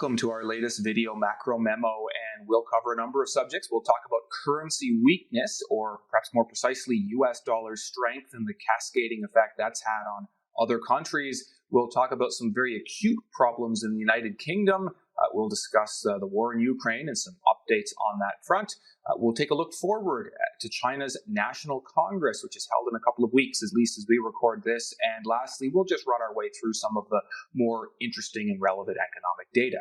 welcome to our latest video macro memo, and we'll cover a number of subjects. We'll talk about currency weakness, or perhaps more precisely, US dollar strength and the cascading effect that's had on other countries. We'll talk about some very acute problems in the United Kingdom. We'll discuss the war in Ukraine and some updates on that front. We'll take a look forward to China's National Congress, which is held in a couple of weeks, at least as we record this. And lastly, we'll just run our way through some of the more interesting and relevant economic data.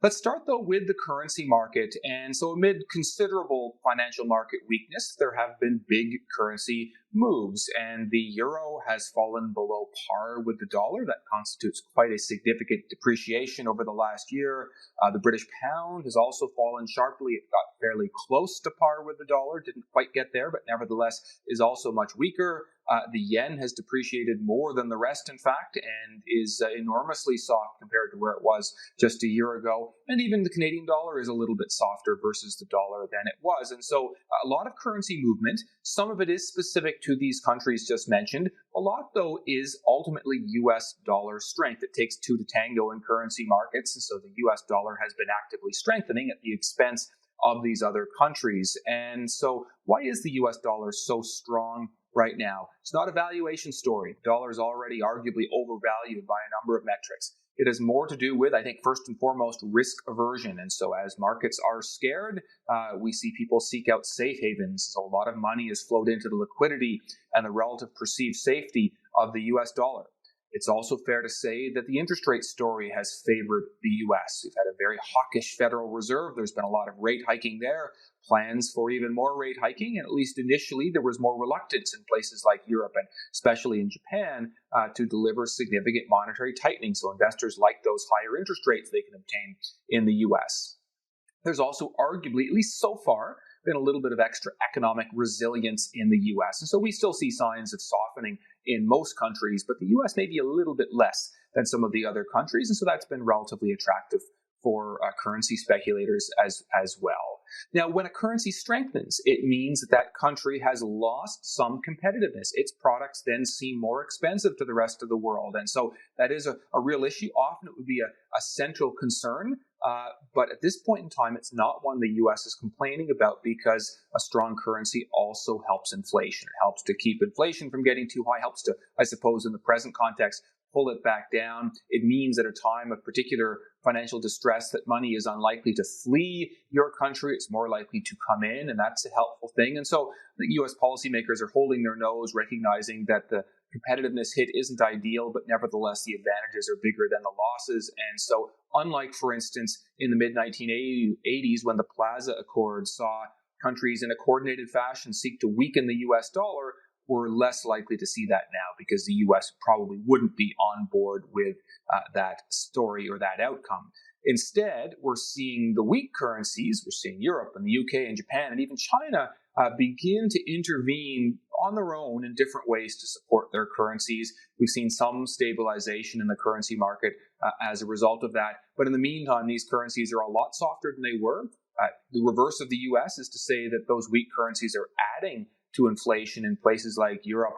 Let's start, though, with the currency market. And so amid considerable financial market weakness, there have been big currency moves, and the euro has fallen below par with the dollar. That constitutes quite a significant depreciation over the last year. The British pound has also fallen sharply. It got fairly close to par with the dollar, didn't quite get there, but nevertheless is also much weaker. The yen has depreciated more than the rest, in fact, and is enormously soft compared to where it was just a year ago. And even the Canadian dollar is a little bit softer versus the dollar than it was. And so a lot of currency movement. Some of it is specific to these countries just mentioned. A lot, though, is ultimately US dollar strength. It takes two to tango in currency markets. And so the US dollar has been actively strengthening at the expense of these other countries. And so why is the US dollar so strong right now? It's not a valuation story. The dollar is already arguably overvalued by a number of metrics. It has more to do with, I think, first and foremost, risk aversion. And so as markets are scared, we see people seek out safe havens. So a lot of money has flowed into the liquidity and the relative perceived safety of the US dollar. It's also fair to say that the interest rate story has favored the U.S. We've had a very hawkish Federal Reserve. There's been a lot of rate hiking there, plans for even more rate hiking, and at least initially there was more reluctance in places like Europe and especially in Japan to deliver significant monetary tightening. So investors like those higher interest rates they can obtain in the U.S. There's also arguably, at least so far, been a little bit of extra economic resilience in the U.S. And so we still see signs of softening in most countries, but the U.S. may be a little bit less than some of the other countries. And so that's been relatively attractive for currency speculators as well. Now, when a currency strengthens, it means that that country has lost some competitiveness. Its products then seem more expensive to the rest of the world. And so that is a real issue. Often it would be a central concern. But at this point in time, it's not one the U.S. is complaining about, because a strong currency also helps inflation. It helps to keep inflation from getting too high, helps to, I suppose, in the present context, pull it back down. It means at a time of particular financial distress that money is unlikely to flee your country. It's more likely to come in, and that's a helpful thing. And so the U.S. policymakers are holding their nose, recognizing that the competitiveness hit isn't ideal, but nevertheless the advantages are bigger than the losses. And so unlike, for instance, in the mid-1980s when the Plaza Accord saw countries in a coordinated fashion seek to weaken the U.S. dollar, we're less likely to see that now, because the U.S. probably wouldn't be on board with that story or that outcome. Instead, we're seeing the weak currencies, we're seeing Europe and the UK and Japan and even China begin to intervene on their own in different ways to support their currencies. We've seen some stabilization in the currency market as a result of that. But in the meantime, these currencies are a lot softer than they were. The reverse of the US is to say that those weak currencies are adding to inflation in places like Europe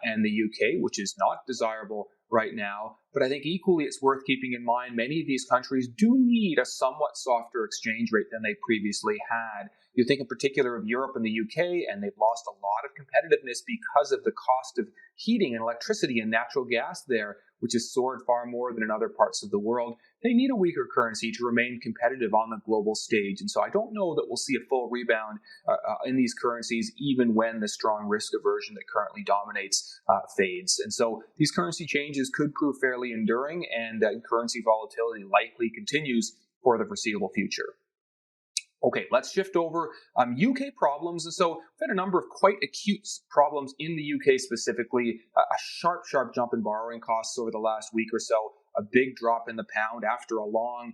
and the UK, which is not desirable right now. But I think equally it's worth keeping in mind many of these countries do need a somewhat softer exchange rate than they previously had. You think in particular of Europe and the UK, and they've lost a lot of competitiveness because of the cost of heating and electricity and natural gas there, which has soared far more than in other parts of the world. They need a weaker currency to remain competitive on the global stage. And so I don't know that we'll see a full rebound in these currencies, even when the strong risk aversion that currently dominates fades. And so these currency changes could prove fairly enduring, and currency volatility likely continues for the foreseeable future. Okay, let's shift over. UK problems. And so we've had a number of quite acute problems in the UK specifically. A sharp jump in borrowing costs over the last week or so. A big drop in the pound after a long,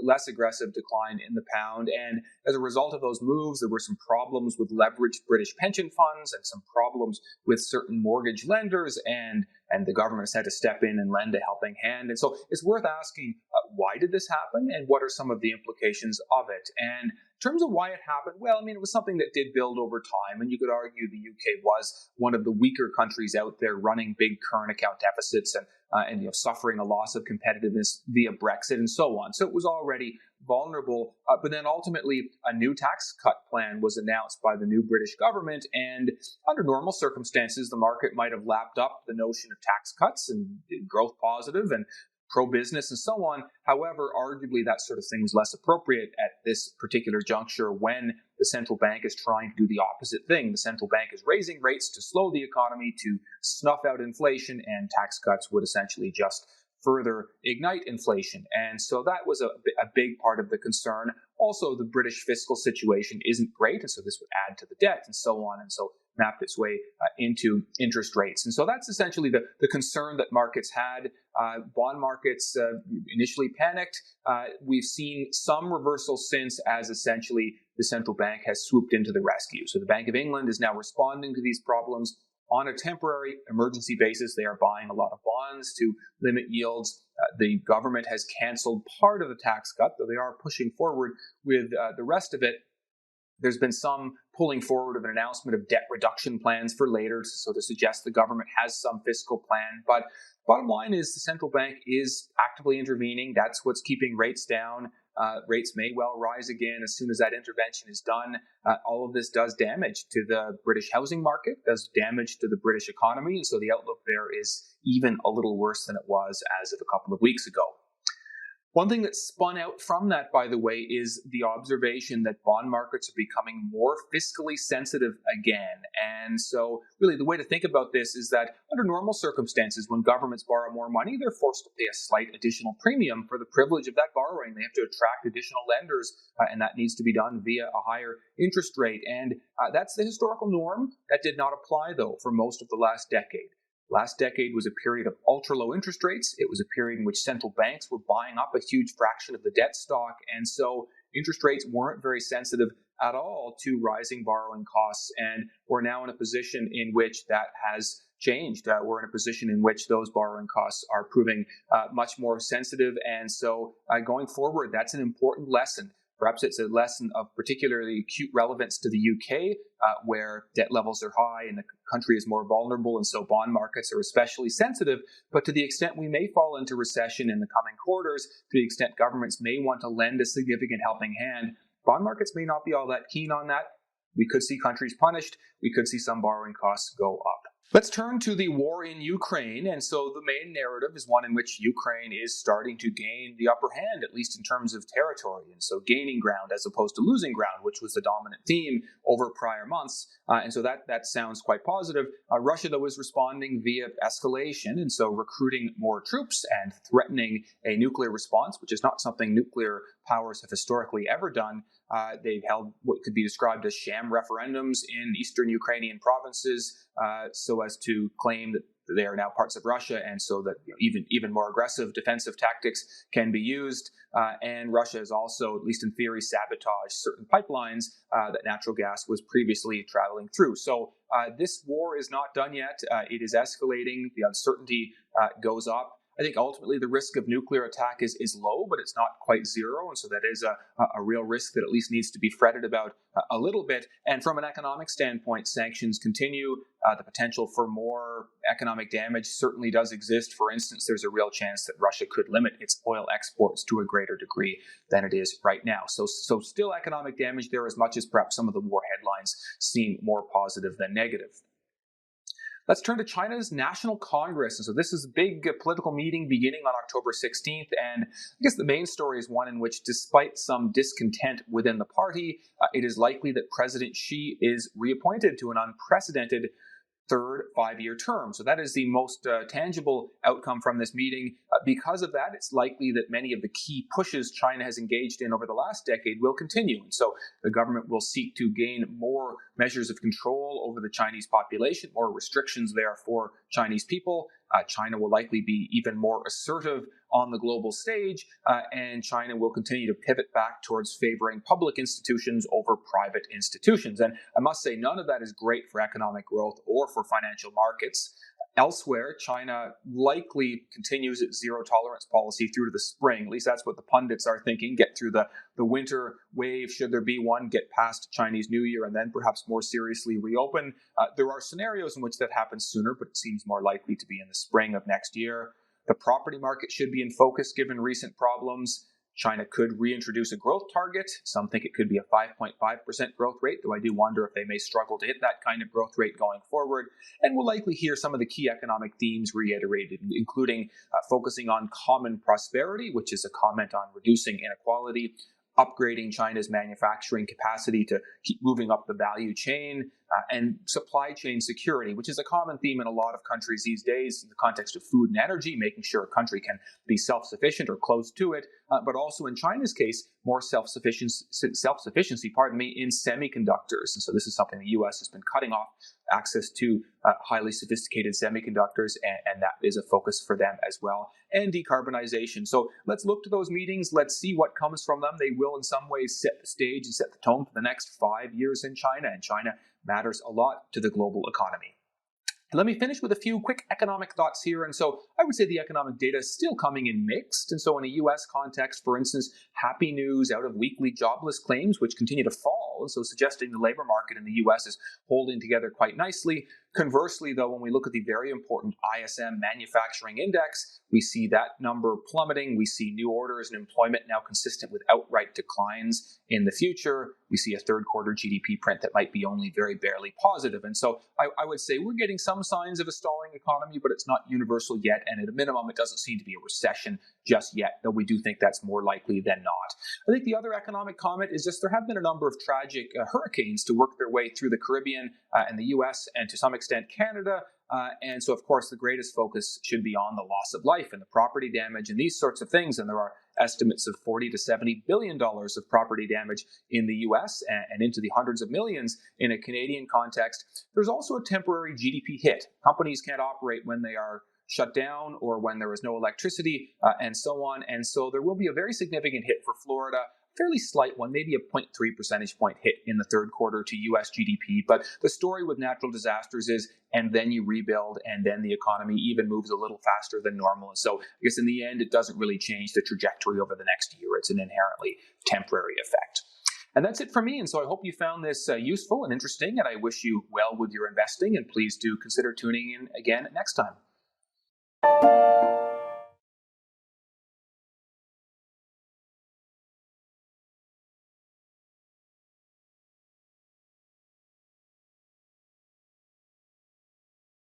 less aggressive decline in the pound. And as a result of those moves, there were some problems with leveraged British pension funds and some problems with certain mortgage lenders. And and the government has had to step in and lend a helping hand. And so it's worth asking, why did this happen, and what are some of the implications of it? And in terms of why it happened, well, I mean, it was something that did build over time, and you could argue the UK was one of the weaker countries out there, running big current account deficits and suffering a loss of competitiveness via Brexit and so on. So it was already vulnerable. But then ultimately, a new tax cut plan was announced by the new British government, and under normal circumstances, the market might have lapped up the notion of tax cuts and growth positive and pro-business and so on. However, arguably that sort of thing is less appropriate at this particular juncture when the central bank is trying to do the opposite thing. The central bank is raising rates to slow the economy, to snuff out inflation, and tax cuts would essentially just further ignite inflation. And so that was a big part of the concern. Also, the British fiscal situation isn't great, and so this would add to the debt and so on, and so mapped its way into interest rates. And so that's essentially the concern that markets had. Bond markets initially panicked. We've seen some reversal since, as essentially the central bank has swooped into the rescue. So the Bank of England is now responding to these problems on a temporary emergency basis. They are buying a lot of bonds to limit yields. The government has canceled part of the tax cut, though they are pushing forward with the rest of it. There's been some pulling forward of an announcement of debt reduction plans for later, so to suggest the government has some fiscal plan. But bottom line is the central bank is actively intervening. That's what's keeping rates down. Rates may well rise again as soon as that intervention is done. All of this does damage to the British housing market, does damage to the British economy, and so the outlook there is even a little worse than it was as of a couple of weeks ago. One thing that spun out from that, by the way, is the observation that bond markets are becoming more fiscally sensitive again. And so really the way to think about this is that under normal circumstances, when governments borrow more money, they're forced to pay a slight additional premium for the privilege of that borrowing. They have to attract additional lenders, and that needs to be done via a higher interest rate. And that's the historical norm. That did not apply, though, for most of the last decade. Last decade was a period of ultra-low interest rates. It was a period in which central banks were buying up a huge fraction of the debt stock, and so interest rates weren't very sensitive at all to rising borrowing costs, and we're now in a position in which that has changed. We're in a position in which those borrowing costs are proving much more sensitive, and so going forward, that's an important lesson. Perhaps it's a lesson of particularly acute relevance to the UK, where debt levels are high and the country is more vulnerable, and so bond markets are especially sensitive. But to the extent we may fall into recession in the coming quarters, to the extent governments may want to lend a significant helping hand, bond markets may not be all that keen on that. We could see countries punished. We could see some borrowing costs go up. Let's turn to the war in Ukraine. And so the main narrative is one in which Ukraine is starting to gain the upper hand, at least in terms of territory. And so gaining ground as opposed to losing ground, which was the dominant theme over prior months. And so that sounds quite positive. Russia, though, is responding via escalation, and so recruiting more troops and threatening a nuclear response, which is not something nuclear powers have historically ever done. They've held what could be described as sham referendums in eastern Ukrainian provinces, so as to claim that they are now parts of Russia, and so that even more aggressive defensive tactics can be used. And Russia has also, at least in theory, sabotaged certain pipelines that natural gas was previously traveling through. So this war is not done yet. It is escalating. The uncertainty goes up. I think ultimately the risk of nuclear attack is low, but it's not quite zero. And so that is a real risk that at least needs to be fretted about a little bit. And from an economic standpoint, sanctions continue. The potential for more economic damage certainly does exist. For instance, there's a real chance that Russia could limit its oil exports to a greater degree than it is right now. So still economic damage there, as much as perhaps some of the war headlines seem more positive than negative. Let's turn to China's National Congress. And so this is a big political meeting beginning on October 16th. And I guess the main story is one in which, despite some discontent within the party, it is likely that President Xi is reappointed to an unprecedented third 5-year term. So that is the most tangible outcome from this meeting. Because of that, it's likely that many of the key pushes China has engaged in over the last decade will continue. And so the government will seek to gain more measures of control over the Chinese population, more restrictions there for Chinese people. China will likely be even more assertive on the global stage, and China will continue to pivot back towards favoring public institutions over private institutions. And I must say, none of that is great for economic growth or for financial markets. Elsewhere, China likely continues its zero tolerance policy through to the spring. At least that's what the pundits are thinking. Get through the winter wave, should there be one, get past Chinese New Year, and then perhaps more seriously reopen. There are scenarios in which that happens sooner, but it seems more likely to be in the spring of next year. The property market should be in focus given recent problems. China could reintroduce a growth target. Some think it could be a 5.5% growth rate, though I do wonder if they may struggle to hit that kind of growth rate going forward. And we'll likely hear some of the key economic themes reiterated, including focusing on common prosperity, which is a comment on reducing inequality, upgrading China's manufacturing capacity to keep moving up the value chain, and supply chain security, which is a common theme in a lot of countries these days in the context of food and energy, making sure a country can be self-sufficient or close to it, but also in China's case, more self-sufficiency, in semiconductors. And so this is something the U.S. has been cutting off access to highly sophisticated semiconductors, and that is a focus for them as well. And decarbonization. So let's look to those meetings. Let's see what comes from them. They will in some ways set the stage and set the tone for the next 5 years in China, and China matters a lot to the global economy. Let me finish with a few quick economic thoughts here. And so I would say the economic data is still coming in mixed. And so in a U.S. context, for instance, happy news out of weekly jobless claims, which continue to fall. And so suggesting the labor market in the U.S. is holding together quite nicely. Conversely, though, when we look at the very important ISM manufacturing index, we see that number plummeting. We see new orders and employment now consistent with outright declines in the future. We see a third quarter GDP print that might be only very barely positive. And so I would say we're getting some signs of a stalling economy, but it's not universal yet. And at a minimum, it doesn't seem to be a recession just yet, though we do think that's more likely than not. I think the other economic comment is just there have been a number of tragic hurricanes to work their way through the Caribbean and the U.S. and to some extent Canada. And so, of course, the greatest focus should be on the loss of life and the property damage and these sorts of things. And there are estimates of $40 to $70 billion of property damage in the U.S. and into the hundreds of millions in a Canadian context. There's also a temporary GDP hit. Companies can't operate when they are shut down or when there is no electricity and so on. And so there will be a very significant hit for Florida, fairly slight one, maybe a 0.3 percentage point hit in the third quarter to U.S. GDP. But the story with natural disasters is, and then you rebuild, and then the economy even moves a little faster than normal. And so I guess in the end, it doesn't really change the trajectory over the next year. It's an inherently temporary effect. And that's it for me. And so I hope you found this useful and interesting, and I wish you well with your investing. And please do consider tuning in again next time.